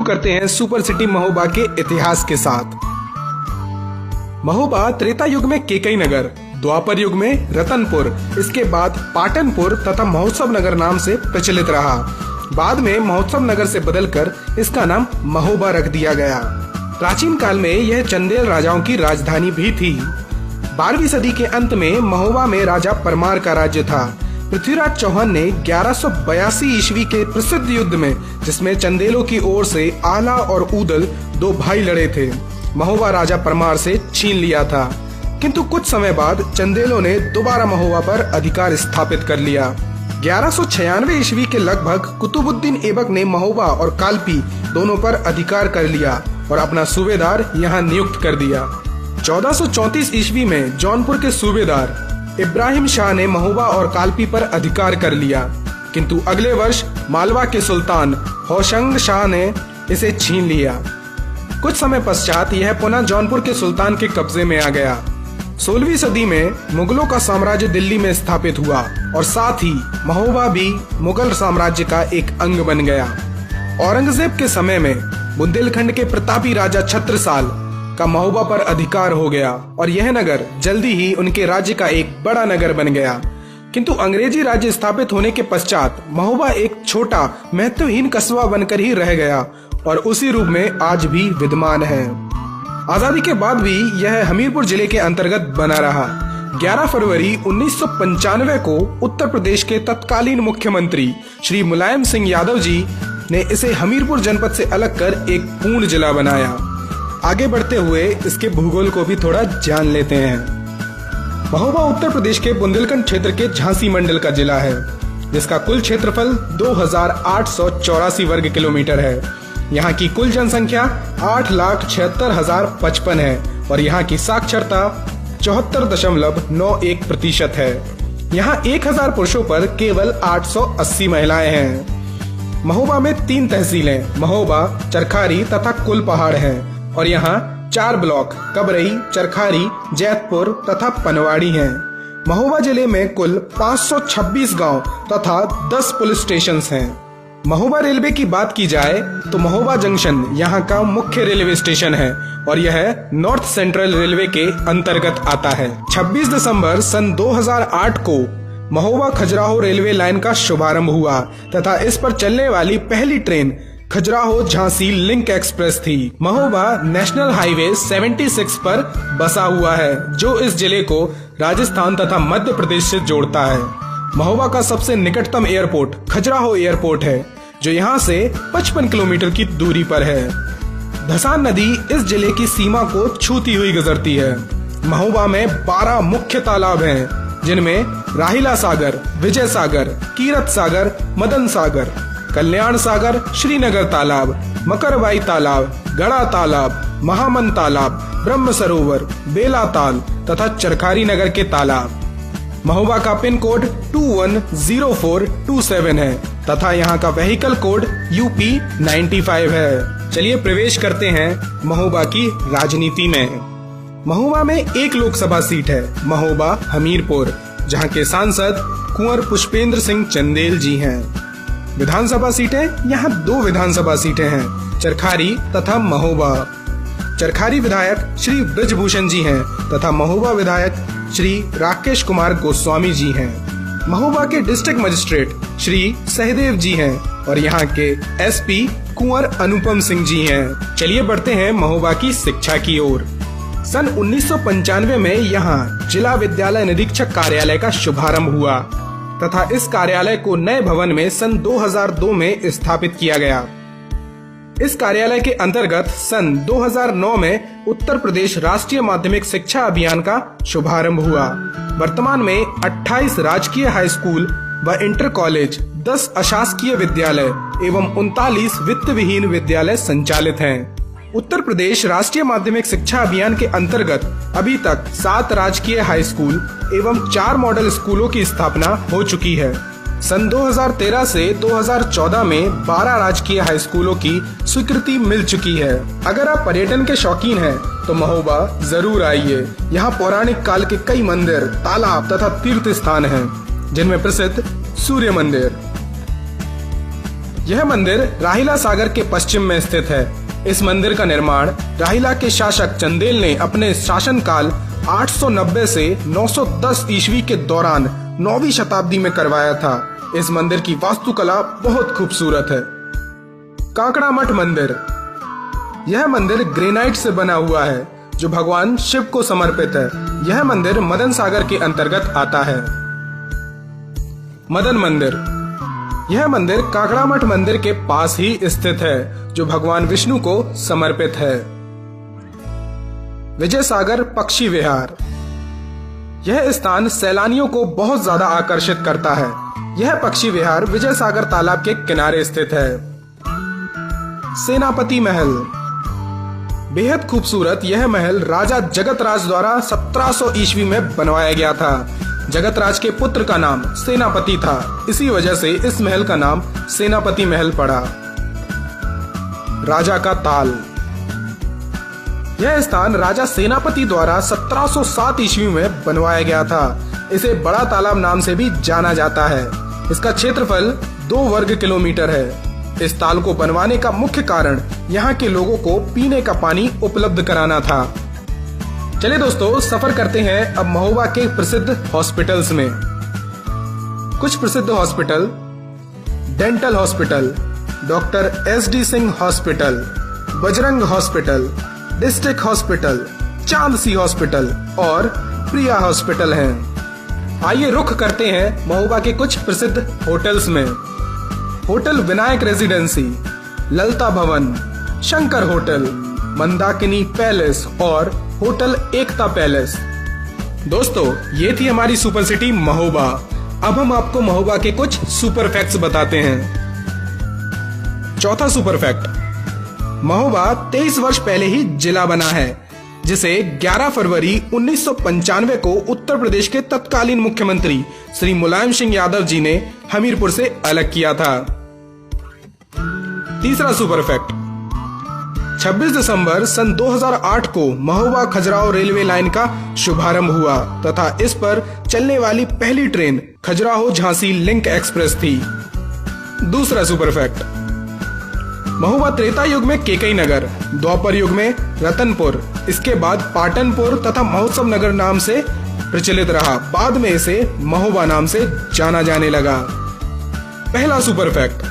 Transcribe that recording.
करते हैं super city Mahoba के इतिहास के साथ। महोबा त्रेता युग में केकई नगर, द्वापर युग में रतनपुर, इसके बाद पाटनपुर तथा महोत्सव नगर नाम से प्रचलित रहा। बाद में महोत्सव नगर से बदलकर इसका नाम महोबा रख दिया गया। प्राचीन काल में यह चंदेल राजाओं की राजधानी भी थी। 12वीं सदी के अंत में महोबा में राजा परमार का राज्य था। पृथ्वीराज चौहान ने 1182 ईस्वी के प्रसिद्ध युद्ध में, जिसमें चंदेलों की ओर से आला और ऊदल दो भाई लड़े थे, महोबा राजा परमार से छीन लिया था। किंतु कुछ समय बाद चंदेलों ने दोबारा महोबा पर अधिकार स्थापित कर लिया। 1196 ईस्वी के लगभग कुतुबुद्दीन ऐबक ने महोबा और कालपी दोनों पर अधिकार कर लिया और अपना सूबेदार यहाँ नियुक्त कर दिया। 1434 ईस्वी में जौनपुर के सूबेदार इब्राहिम शाह ने महोबा और कालपी पर अधिकार कर लिया, किंतु अगले वर्ष मालवा के सुल्तान होशंग शाह ने इसे छीन लिया। कुछ समय पश्चात यह पुनः जौनपुर के सुल्तान के कब्जे में आ गया। 16वीं सदी में मुगलों का साम्राज्य दिल्ली में स्थापित हुआ और साथ ही महोबा भी मुगल साम्राज्य का एक अंग बन गया। औरंगजेब के समय में बुंदेलखंड के प्रतापी राजा छत्रसाल का महोबा पर अधिकार हो गया और यह नगर जल्दी ही उनके राज्य का एक बड़ा नगर बन गया। किंतु अंग्रेजी राज्य स्थापित होने के पश्चात महोबा एक छोटा महत्वहीन कस्बा बनकर ही रह गया और उसी रूप में आज भी विद्यमान है। आजादी के बाद भी यह हमीरपुर जिले के अंतर्गत बना रहा। 11 फरवरी 1995 को उत्तर प्रदेश के तत्कालीन मुख्यमंत्री श्री मुलायम सिंह यादव जी ने इसे हमीरपुर जनपद से अलग कर एक पूर्ण जिला बनाया। आगे बढ़ते हुए इसके भूगोल को भी थोड़ा जान लेते हैं। महोबा उत्तर प्रदेश के बुंदेलखंड क्षेत्र के झांसी मंडल का जिला है, जिसका कुल क्षेत्रफल 2884 वर्ग किलोमीटर है। यहाँ की कुल जनसंख्या 8,76,055 है और यहाँ की साक्षरता 74.91% है। यहाँ 1000 पुरुषों पर केवल 880 महिलाएं हैं। महोबा में 3 तहसीलें महोबा, चरखारी तथा कुल पहाड़ हैं और यहाँ 4 ब्लॉक कबरई, चरखारी, जैतपुर तथा पनवाड़ी हैं। महोबा जिले में कुल 526 गांव तथा 10 पुलिस स्टेशन हैं। महोबा रेलवे की बात की जाए तो महोबा जंक्शन यहाँ का मुख्य रेलवे स्टेशन है और यह नॉर्थ सेंट्रल रेलवे के अंतर्गत आता है। 26 दिसंबर सन 2008 को महोबा खजुराहो रेलवे लाइन का शुभारंभ हुआ तथा इस पर चलने वाली पहली train Khajuraho Jhansi link express थी। महोबा नेशनल हाईवे 76 पर बसा हुआ है, जो इस जिले को राजस्थान तथा मध्य प्रदेश से जोड़ता है। महोबा का सबसे निकटतम एयरपोर्ट खजुराहो एयरपोर्ट है, जो यहाँ से 55 किलोमीटर की दूरी पर है। धसान नदी इस जिले की सीमा को छूती हुई गुजरती है। महोबा में 12 मुख्य तालाब हैं, जिनमें राहिला सागर, विजय सागर, कीरत सागर, मदन सागर, कल्याण सागर, श्रीनगर तालाब, मकरबाई तालाब, गड़ा तालाब, महामन तालाब, ब्रह्म सरोवर, बेला ताल तथा चरखारी नगर के तालाब। महोबा का पिन कोड 210427 है तथा यहाँ का व्हीकल कोड UP 95 है। चलिए प्रवेश करते हैं महोबा की राजनीति में। महोबा में एक लोकसभा सीट है, महोबा हमीरपुर, जहाँ के सांसद कुंवर पुष्पेंद्र सिंह चंदेल जी हैं। विधानसभा सीटें यहाँ 2 विधानसभा सीटें हैं, चरखारी तथा महोबा। चरखारी विधायक श्री ब्रजभूषण जी हैं तथा महोबा विधायक श्री राकेश कुमार गोस्वामी जी हैं। महोबा के डिस्ट्रिक्ट मजिस्ट्रेट श्री सहदेव जी हैं और यहाँ के SP कुंवर अनुपम सिंह जी हैं। चलिए बढ़ते हैं महोबा की शिक्षा की ओर। सन 1995 में यहाँ जिला विद्यालय निरीक्षक कार्यालय का शुभारंभ हुआ तथा इस कार्यालय को नए भवन में सन 2002 में स्थापित किया गया। इस कार्यालय के अंतर्गत सन 2009 में उत्तर प्रदेश राष्ट्रीय माध्यमिक शिक्षा अभियान का शुभारंभ हुआ। वर्तमान में 28 राजकीय हाई स्कूल व इंटर कॉलेज, 10 अशासकीय विद्यालय एवं 39 वित्त विहीन विद्यालय संचालित हैं। उत्तर प्रदेश राष्ट्रीय माध्यमिक शिक्षा अभियान के अंतर्गत अभी तक 7 राजकीय हाई स्कूल एवं 4 मॉडल स्कूलों की स्थापना हो चुकी है। सन 2013 से 2014 में 12 राजकीय हाई स्कूलों की स्वीकृति मिल चुकी है। अगर आप पर्यटन के शौकीन हैं तो महोबा जरूर आइए। यहाँ पौराणिक काल के कई मंदिर, तालाब तथा तीर्थ स्थान हैं, जिनमें प्रसिद्ध सूर्य मंदिर। यह मंदिर राहिला सागर के पश्चिम में स्थित है। इस मंदिर का निर्माण राहिला के शासक चंदेल ने अपने शासनकाल 890 से 910 ईस्वी के दौरान 9वीं शताब्दी में करवाया था। इस मंदिर की वास्तुकला बहुत खूबसूरत है। काकड़ा मठ मंदिर, यह मंदिर ग्रेनाइट से बना हुआ है जो भगवान शिव को समर्पित है। यह मंदिर मदन सागर के अंतर्गत आता है। मदन मंदिर, यह मंदिर काकड़ा मठ मंदिर के पास ही स्थित है जो भगवान विष्णु को समर्पित है। विजय सागर पक्षी विहार, यह स्थान सैलानियों को बहुत ज्यादा आकर्षित करता है। यह पक्षी विहार विजय सागर तालाब के किनारे स्थित है। सेनापति महल, बेहद खूबसूरत यह महल राजा जगतराज द्वारा 1700 ईस्वी में बनवाया गया था। जगतराज के पुत्र का नाम सेनापति था, इसी वजह से इस महल का नाम सेनापति महल पड़ा। राजा का ताल, यह स्थान राजा सेनापति द्वारा 1707 ईस्वी में बनवाया गया था। इसे बड़ा तालाब नाम से भी जाना जाता है। इसका क्षेत्रफल 2 वर्ग किलोमीटर है। इस ताल को बनवाने का मुख्य कारण यहाँ के लोगों को पीने का पानी उपलब्ध कराना था। चलिए दोस्तों, सफर करते हैं अब महोबा के प्रसिद्ध हॉस्पिटल्स में। कुछ प्रसिद्ध hospital: dental hospital, doctor SD Singh hospital, Bajrang hospital, district hospital, Chandsi hospital और प्रिया हॉस्पिटल हैं। आइए रुख करते हैं महोबा के कुछ प्रसिद्ध होटल्स में। होटल विनायक रेजिडेंसी, ललता भवन, शंकर होटल, मंदाकिनी पैलेस और होटल एकता पैलेस। दोस्तों, ये थी हमारी सुपर सिटी महोबा। अब हम आपको महोबा के कुछ सुपर फैक्ट्स बताते हैं। चौथा सुपर फैक्ट: महोबा 23 वर्ष पहले ही जिला बना है, जिसे 11 फरवरी 1995 को उत्तर प्रदेश के तत्कालीन मुख्यमंत्री श्री मुलायम सिंह यादव जी ने हमीरपुर से अलग किया था। तीसरा सुपर फैक्ट: 26 दिसंबर सन 2008 को महोबा खजुराहो रेलवे लाइन का शुभारंभ हुआ तथा इस पर चलने वाली पहली train Khajuraho Jhansi link express थी। दूसरा सुपर फैक्ट: महोबा त्रेता युग में केकई नगर, द्वापर युग में रतनपुर, इसके बाद पाटनपुर तथा महोत्सव नगर नाम से प्रचलित रहा। बाद में इसे महोबा नाम से जाना जाने लगा। पहला सुपर फैक्ट: